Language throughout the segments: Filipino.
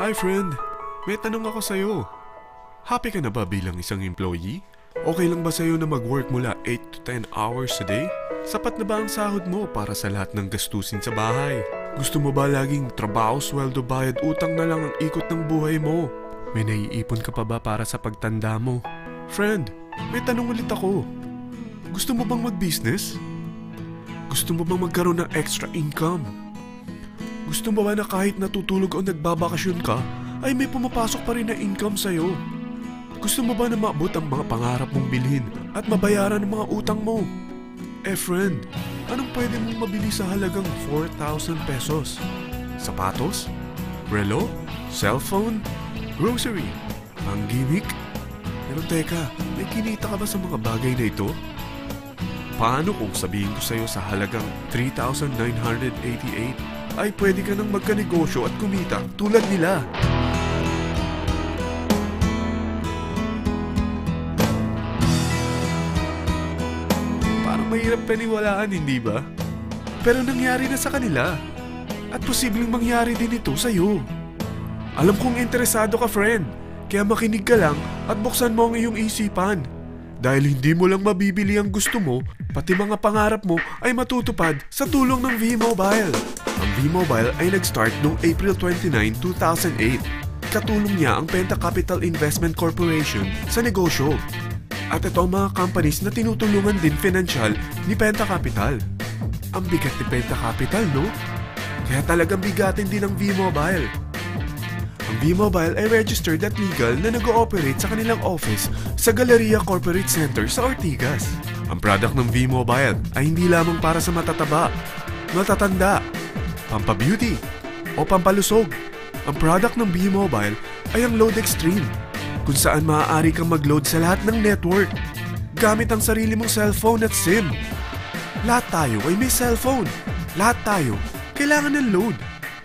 Hi friend, may tanong ako sa'yo. Happy ka na ba bilang isang employee? Okay lang ba sa'yo na mag-work mula 8 to 10 hours a day? Sapat na ba ang sahod mo para sa lahat ng gastusin sa bahay? Gusto mo ba laging trabaho, sweldo, bayad, utang na lang ang ikot ng buhay mo? May naiipon ka pa ba para sa pagtanda mo? Friend, may tanong ulit ako. Gusto mo bang mag-business? Gusto mo bang magkaroon ng extra income? Gusto mo ba na kahit natutulog o nagbabakasyon ka, ay may pumapasok pa rin na income sa'yo? Gusto mo ba na maabot ang mga pangarap mong bilhin at mabayaran ang mga utang mo? Friend, anong pwede mong mabili sa halagang 4,000 pesos? Sapatos? Relo? Cellphone? Grocery? Ang gimmick? Pero teka, may kinita ka ba sa mga bagay na ito? Paano kung sabihin ko sa'yo sa halagang 3,988 ay pwede ka nang magkanegosyo at kumita tulad nila? Parang mahirap paniwalaan, hindi ba? Pero nangyari na sa kanila. At posibleng mangyari din ito sa'yo. Alam kong interesado ka, friend. Kaya makinig ka lang at buksan mo ang iyong isipan. Dahil hindi mo lang mabibili ang gusto mo, pati mga pangarap mo ay matutupad sa tulong ng V-Mobile. Ang V-Mobile ay nag-start noong April 29, 2008. Katulong niya ang Penta Capital Investment Corporation sa negosyo. At ito ang mga companies na tinutulungan din financial ni Penta Capital. Ang bigat ni Penta Capital, no? Kaya talagang bigatin din ang V-Mobile. Ang V-Mobile ay registered at legal na nag-ooperate sa kanilang office sa Galleria Corporate Center sa Ortigas. Ang product ng V-Mobile ay hindi lamang para sa matataba, matatanda, pampabeauty, o pampalusog. Ang product ng V-Mobile ay ang Load Extreme, kung saan maaari kang mag-load sa lahat ng network gamit ang sarili mong cellphone at SIM. Lahat tayo ay may cellphone. Lahat tayo kailangan ng load.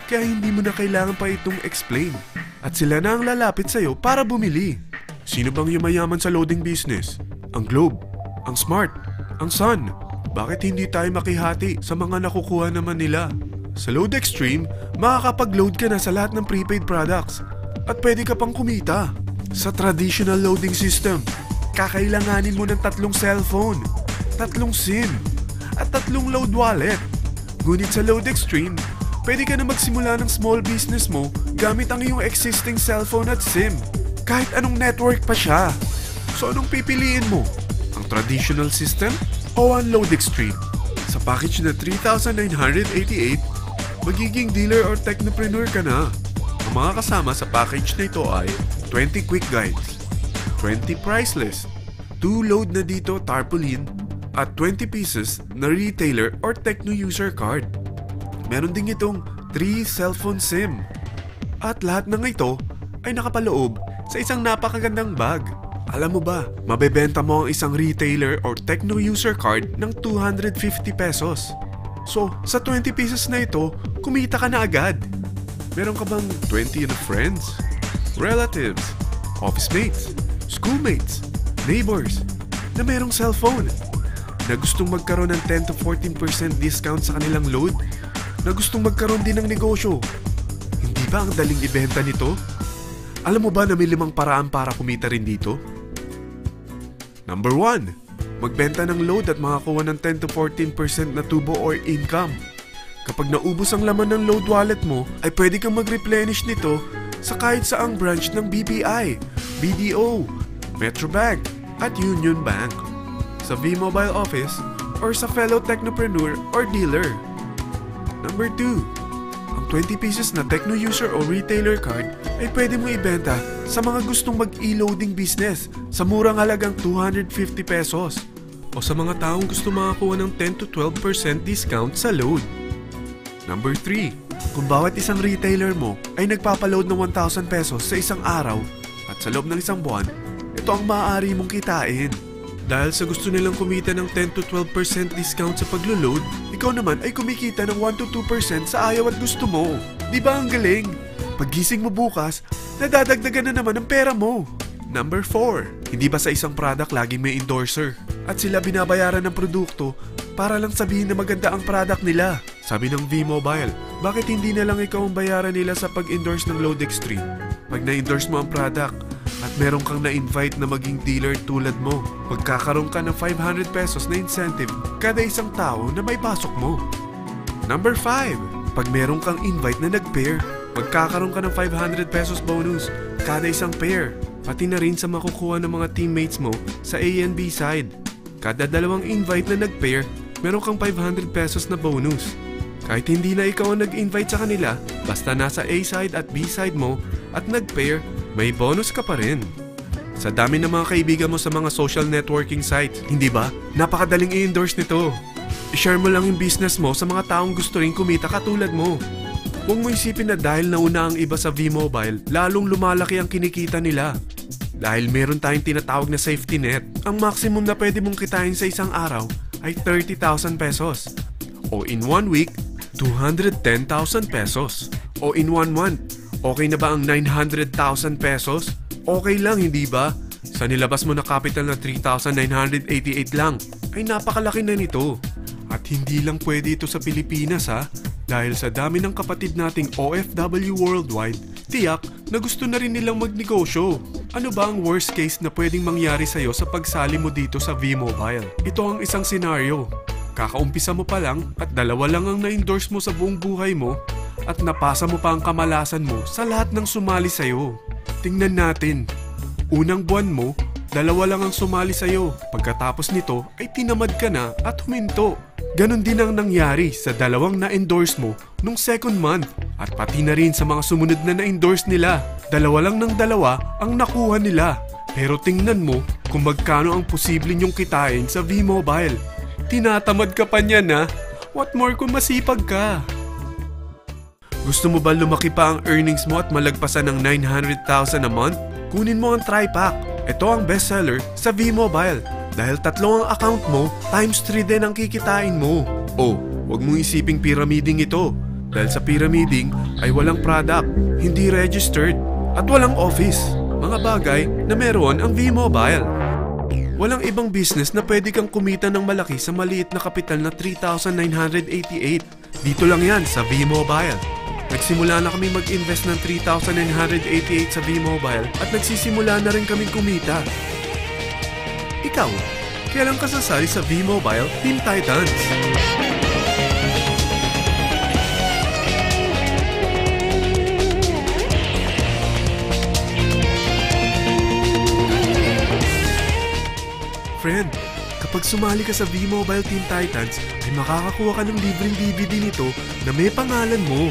Kaya hindi mo na kailangan pa itong explain. At sila na ang lalapit sa'yo para bumili. Sino bang yumayaman sa loading business? Ang Globe, ang Smart, ang Sun. Bakit hindi tayo makihati sa mga nakukuha naman nila? Sa Load Extreme, makakapag-load ka na sa lahat ng prepaid products. At pwede ka pang kumita. Sa traditional loading system, kakailanganin mo ng 3 cellphone, 3 SIM, at 3 load wallet. Ngunit sa Load Extreme, pwede ka na magsimula ng small business mo gamit ang iyong existing cellphone at SIM. Kahit anong network pa siya. So anong pipiliin mo? Ang traditional system o ang Load Extreme? Sa package na 3,988, magiging dealer or technopreneur ka na. Ang mga kasama sa package na ito ay 20 quick guides, 20 price list, 2 load na dito tarpaulin, at 20 pieces na retailer or techno user card. Meron din itong 3 cellphone SIM. At lahat ng ito ay nakapaloob sa isang napakagandang bag. Alam mo ba, mabebenta mo ang isang retailer or techno user card ng 250 pesos. So, sa 20 pieces na ito, kumita ka na agad. Meron ka bang 20 na friends, relatives, office mates, schoolmates, neighbors na merong cellphone? Na gustong magkaroon ng 10 to 14% discount sa kanilang load? Na gustong magkaroon din ng negosyo? Hindi ba ang daling ibenta nito? Alam mo ba na may 5 paraan para kumita rin dito? Number 1. Magbenta ng load at makakuha ng 10 to 14% na tubo or income. Kapag naubos ang laman ng load wallet mo, ay pwede kang mag-replenish nito sa kahit saang branch ng BPI, BDO, Metrobank, at Union Bank, sa V-Mobile office, or sa fellow technopreneur or dealer. Number 2. Ang 20 pieces na techno user o retailer card ay pwede mo ibenta sa mga gustong mag-e-loading business sa murang halagang 250 pesos o sa mga taong gusto makakuha ng 10 to 12% discount sa load. Number 3. Kung bawat isang retailer mo ay nagpapaload ng 1,000 pesos sa isang araw at sa loob ng isang buwan, ito ang maaari mong kitain. Dahil sa gusto nilang kumita ng 10 to 12% discount sa paglo-load, ikaw naman ay kumikita ng 1 to 2% sa ayaw at gusto mo. Di ba ang galing? Paggising mo bukas, nadadagdagan na naman ang pera mo. Number 4. Hindi ba sa isang product laging may endorser? At sila binabayaran ng produkto para lang sabihin na maganda ang product nila. Sabi ng V-Mobile, bakit hindi na lang ikaw ang bayaran nila sa pag-endorse ng Load Extreme? Pag na-endorse mo ang product at meron kang na-invite na maging dealer tulad mo, magkakaroon ka ng 500 pesos na incentive kada isang tao na may pasok mo. Number 5. Pag meron kang invite na nag-pair, magkakaroon ka ng 500 pesos bonus kada isang pair. Pati na rin sa makukuha ng mga teammates mo sa A and B side. Kada dalawang invite na nag-pair, meron kang 500 pesos na bonus. Kahit hindi na ikaw ang nag-invite sa kanila, basta nasa A side at B side mo at nag-pair, may bonus ka pa rin. Sa dami ng mga kaibigan mo sa mga social networking sites, hindi ba? Napakadaling i-endorse nito. I-share mo lang yung business mo sa mga taong gusto rin kumita katulad mo. Huwag mo isipin na dahil nauna ang iba sa V-Mobile, lalong lumalaki ang kinikita nila. Dahil meron tayong tinatawag na safety net, ang maximum na pwede mong kitain sa isang araw ay 30,000 pesos. O in 1 week, 210,000 pesos. O in 1 month, okay na ba ang 900,000 pesos? Okay lang, hindi ba? Sa nilabas mo na capital na 3,988 lang, ay napakalaki na nito. At hindi lang pwede ito sa Pilipinas ha, dahil sa dami ng kapatid nating OFW worldwide, tiyak na gusto na rin nilang magnegosyo. Ano ba ang worst case na pwedeng mangyari sa'yo sa pagsali mo dito sa V-Mobile? Ito ang isang senaryo. Kakaumpisa mo pa lang at dalawa lang ang na-endorse mo sa buong buhay mo at napasa mo pa ang kamalasan mo sa lahat ng sumali sa'yo. Tingnan natin. Unang buwan mo, dalawa lang ang sumali sa'yo. Pagkatapos nito ay tinamad ka na at huminto. Ganon din ang nangyari sa dalawang na-endorse mo nung second month at pati na rin sa mga sumunod na na-endorse nila. Dalawa lang ng dalawa ang nakuha nila. Pero tingnan mo kung magkano ang posible nyong kitain sa V-Mobile. Tinatamad ka pa niyan ha? What more kung masipag ka? Gusto mo ba lumaki pa ang earnings mo at malagpasan ng 900,000 a month? Kunin mo ang TriPack. Ito ang bestseller sa V-Mobile. Dahil 3 ang account mo, times 3 din ang kikitain mo. Oh, huwag mong isiping pyramiding ito. Dahil sa pyramiding ay walang product, hindi registered, at walang office. Mga bagay na meron ang V-Mobile. Walang ibang business na pwede kang kumita ng malaki sa maliit na kapital na 3,988. Dito lang yan sa V-Mobile. Nagsimula na kami mag-invest ng 3,988 sa V-Mobile at nagsisimula na rin kaming kumita. Ikaw, kailan ka sasali sa V-Mobile Team Titans? Friend, kapag sumali ka sa V-Mobile Team Titans, ay makakakuha ka ng libreng DVD nito na may pangalan mo.